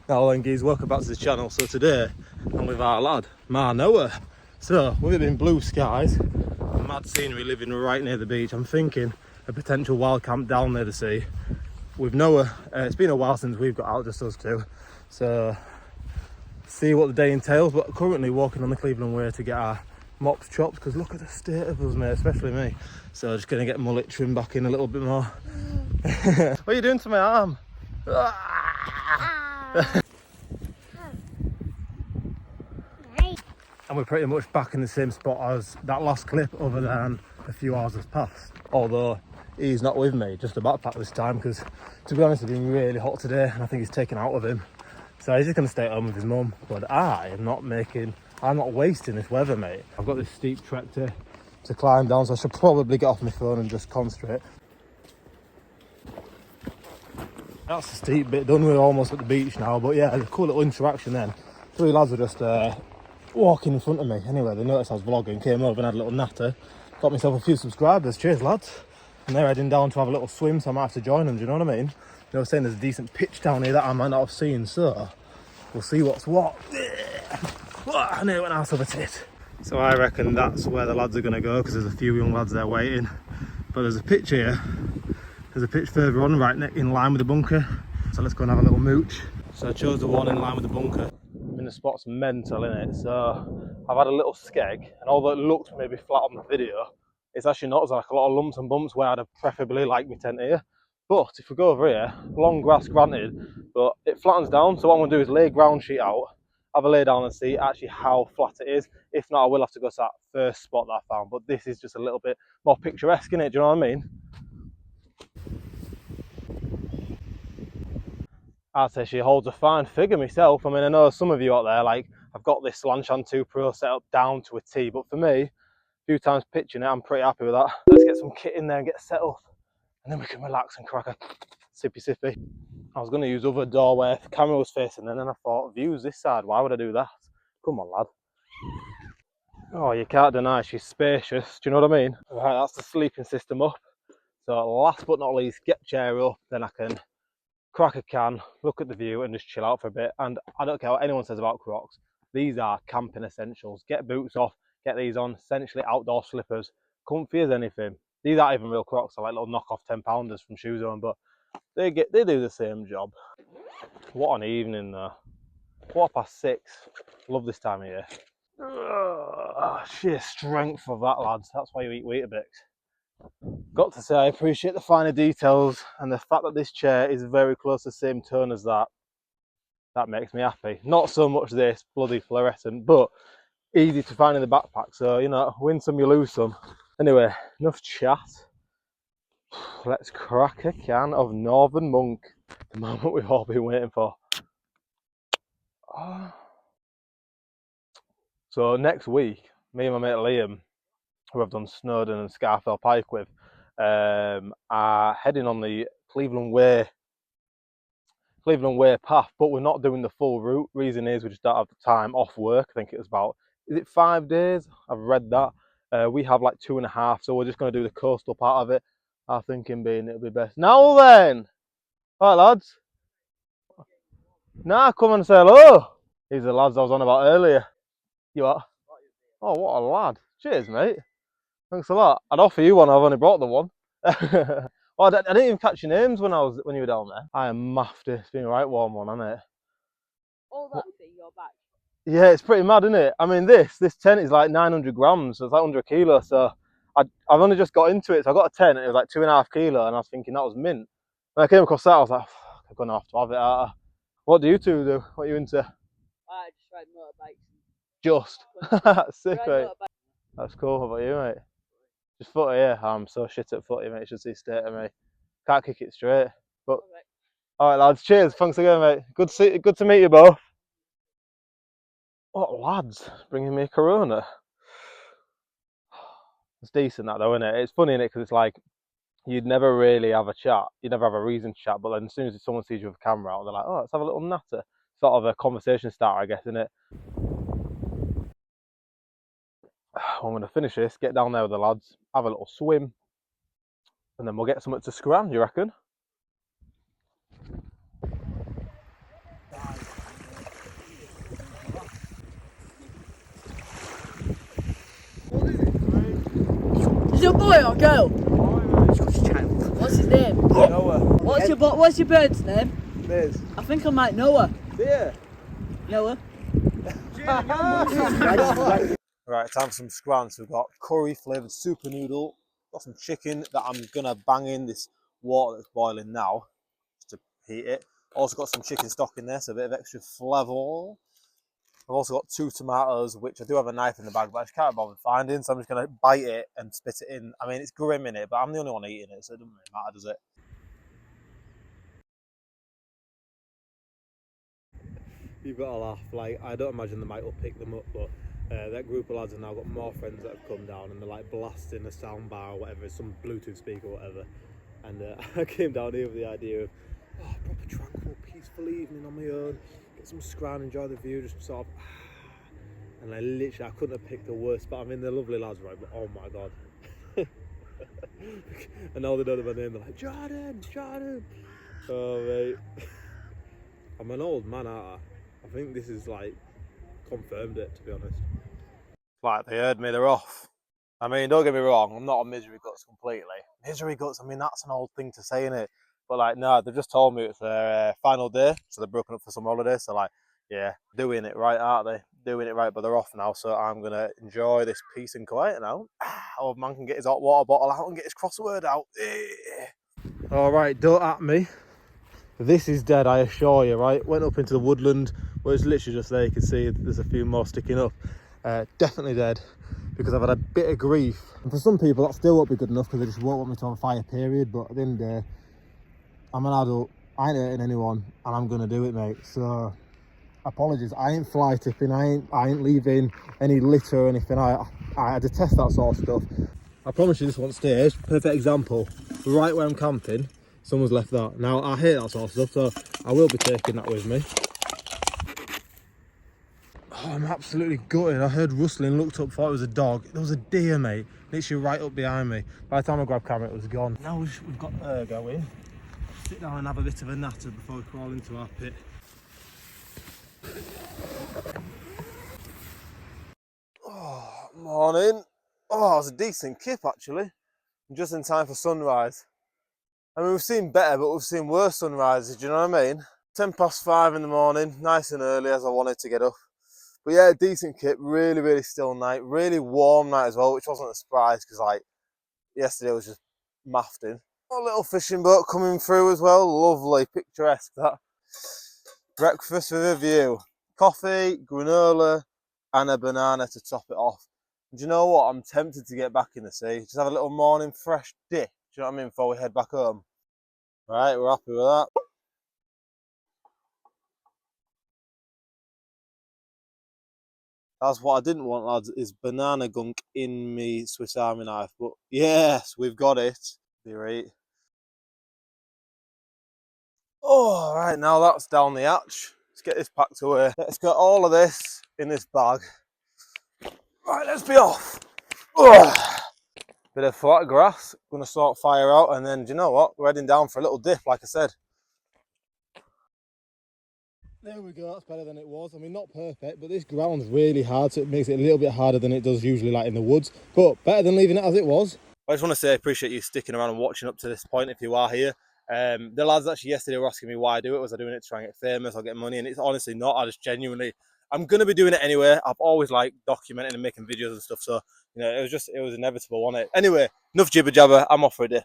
Now then guys, welcome back to the channel. So today I'm with our lad, Noah. So with it being blue skies, mad scenery, living right near the beach, I'm thinking a potential wild camp down near the sea. With Noah, it's been a while since we've got out, just us two. So see what the day entails, but currently walking on the Cleveland Way to get our mops chopped, because look at the state of us, mate, especially me. So just gonna get mullet trimmed back in a little bit more. What are you doing to my arm? And we're pretty much back in the same spot as that last clip, other than a few hours has passed. Although he's not with me, just a backpack this time, because to be honest, it's been really hot today and I think it's taken out of him. So he's just going to stay at home with his mum. But I'm not wasting this weather, mate. I've got this steep trek to climb down, so I should probably get off my phone and just concentrate. That's the steep bit done. We're almost at the beach now, but yeah, a cool little interaction then. Three lads were just walking in front of me. Anyway, they noticed I was vlogging, came over and had a little natter. Got myself a few subscribers. Cheers, lads. And they're heading down to have a little swim, so I might have to join them, do you know what I mean? They were saying there's a decent pitch down here that I might not have seen, so we'll see what's what. I knew when I was over tit. So I reckon that's where the lads are going to go, because there's a few young lads there waiting. But there's a pitch here. There's a pitch further on, right in line with the bunker. So let's go and have a little mooch. So I chose the one in line with the bunker. I mean, the spot's mental, innit? So I've had a little skeg, and although it looks maybe flat on the video, it's actually not. There's like a lot of lumps and bumps where I'd have preferably liked my tent here. But if we go over here, long grass granted, but it flattens down. So what I'm going to do is lay ground sheet out, have a lay down and see actually how flat it is. If not, I will have to go to that first spot that I found. But this is just a little bit more picturesque, innit? Do you know what I mean? I'd say she holds a fine figure myself. I mean, I know some of you out there, like, I've got this Lanchan 2 Pro set up down to a T, but for me, a few times pitching it, I'm pretty happy with that. Let's get some kit in there and get set up, and then we can relax and crack a sippy. I was going to use other door where the camera was facing, and then I thought, views this side, why would I do that? Come on, lad. Oh, you can't deny she's spacious, do you know what I mean? Right, that's the sleeping system up. So last but not least, get chair up, then I can crack a can, look at the view and just chill out for a bit. And I don't care what anyone says about Crocs, these are camping essentials. Get boots off, get these on, essentially outdoor slippers, comfy as anything. These aren't even real Crocs, they're like little knockoff 10-pounders from Shoe Zone, but they do the same job. What an evening though. 6:15. Love this time of year. Sheer strength of that, lads. That's why you eat Weetabix. Got to say, I appreciate the finer details, and the fact that this chair is very close to the same tone as that makes me happy. Not so much this bloody fluorescent, but easy to find in the backpack, so you know, win some you lose some. Anyway, enough chat, let's crack a can of Northern Monk, the moment we've all been waiting for. So next week, me and my mate Liam, who I've done Snowdon and Scarfell Pike with, are heading on the Cleveland Way path, but we're not doing the full route. Reason is we just don't have the time off work. I think it was about, is it 5 days? I've read that. We have like 2.5, so we're just going to do the coastal part of it. Our thinking being it'll be best. Now then! Alright, lads. Nah, come and say hello. These are the lads I was on about earlier. You what? Oh, what a lad. Cheers, mate. Thanks a lot. I'd offer you one, I've only brought the one. Well, I didn't even catch your names when you were down there. I am maffed. It's been a right warm one, hasn't it? All that for your back. Yeah, it's pretty mad, isn't it? I mean, this tent is like 900 grams, so it's like 100 kilos. So I've only just got into it. So I got a tent, and it was like 2.5 kilo, and I was thinking that was mint. When I came across that, I was like, I'm gonna have to have it. What do you two do? What are you into? I just ride motorbikes. Just sick, mate. That's cool. How about you, mate? Just footy, yeah. I'm so shit at footy, mate. You should see state of me. Can't kick it straight. But all right, lads. Cheers. Thanks again, mate. Good to meet you both. What lads? Bringing me a Corona. It's decent that though, isn't it? It's funny, innit? Because it's like you'd never really have a chat. You'd never have a reason to chat. But then as soon as someone sees you with a camera out, they're like, oh, let's have a little natter. Sort of a conversation starter, I guess, isn't it? I'm going to finish this, get down there with the lads, have a little swim, and then we'll get something to scran, you reckon? boy or girl? Just child. What's his name? Noah. What's your bird's name? Liz. I think I might know her. Dear. Noah. Right, time for some scrants. We've got curry flavoured super noodle. Got some chicken that I'm gonna bang in this water that's boiling now just to heat it. Also got some chicken stock in there, so a bit of extra flavour. I've also got 2 tomatoes, which I do have a knife in the bag, but I just can't bother finding, so I'm just gonna bite it and spit it in. I mean, it's grim in it, but I'm the only one eating it, so it doesn't really matter, does it? You've got to laugh. Like, I don't imagine they might all pick them up, but that group of lads have now got more friends that have come down, and they're like blasting a sound bar or whatever, some Bluetooth speaker or whatever. And I came down here with the idea of proper tranquil, peaceful evening on my own, get some scran, enjoy the view, just sort of. And I couldn't have picked a worse spot. I mean, they're lovely lads, right? But oh my god. And now they don't know my name. They're like, Jordan, Jordan. Oh mate, I'm an old man, aren't I? I think this is like confirmed it, to be honest. Like, they heard me, they're off. I mean, don't get me wrong, I'm not a misery guts completely. Misery guts, I mean, that's an old thing to say, innit? But like, no, they've just told me it's their final day, so they've broken up for some holiday. So like, yeah, doing it right, aren't they? Doing it right, but they're off now, so I'm gonna enjoy this peace and quiet now. Old man can get his hot water bottle out and get his crossword out. All right, don't at me. This is dead, I assure you, right? Went up into the woodland where it's literally just there. You can see there's a few more sticking up. Definitely dead because I've had a bit of grief. And for some people, that still won't be good enough because they just won't want me to have a fire, period. But at the end of the day, I'm an adult, I ain't hurting anyone, and I'm gonna do it, mate. So, apologies, I ain't fly tipping, I ain't leaving any litter or anything. I detest that sort of stuff. I promise you this one stays. Perfect example, right where I'm camping, someone's left that. Now, I hate that sort of stuff, so I will be taking that with me. Oh, I'm absolutely gutted. I heard rustling, looked up, thought it was a dog. There was a deer, mate, literally right up behind me. By the time I grabbed camera, it was gone. Now we've got go in, sit down and have a bit of a natter before we crawl into our pit. Oh, morning. Oh, it was a decent kip actually. Just in time for sunrise. I mean, we've seen better, but we've seen worse sunrises, do you know what I mean? 5:10 in the morning, nice and early as I wanted to get up. But yeah, decent kip, really, really still night, really warm night as well, which wasn't a surprise because like yesterday was just mafting. A little fishing boat coming through as well, lovely, picturesque that. Breakfast with a view. Coffee, granola, and a banana to top it off. Do you know what? I'm tempted to get back in the sea. Just have a little morning fresh dip. Do you know what I mean? Before we head back home. Right, we're happy with that. That's what I didn't want, lads, is banana gunk in me Swiss Army knife. But yes, we've got it. Be right. Oh, right, now that's down the hatch. Let's get this packed away. Let's get all of this in this bag. Right, let's be off. Ugh. Bit of flat grass, gonna sort fire out, and then do you know what? We're heading down for a little dip, like I said. There we go, that's better than it was. I mean, not perfect, but this ground's really hard, so it makes it a little bit harder than it does usually, like in the woods. But better than leaving it as it was. I just want to say I appreciate you sticking around and watching up to this point if you are here. The lads actually yesterday were asking me why I do it. Was I doing it to try and get famous or get money? And it's honestly not. I just genuinely, I'm going to be doing it anyway. I've always liked documenting and making videos and stuff. So, you know, it was inevitable, wasn't it? Anyway, enough jibber jabber. I'm off for a day.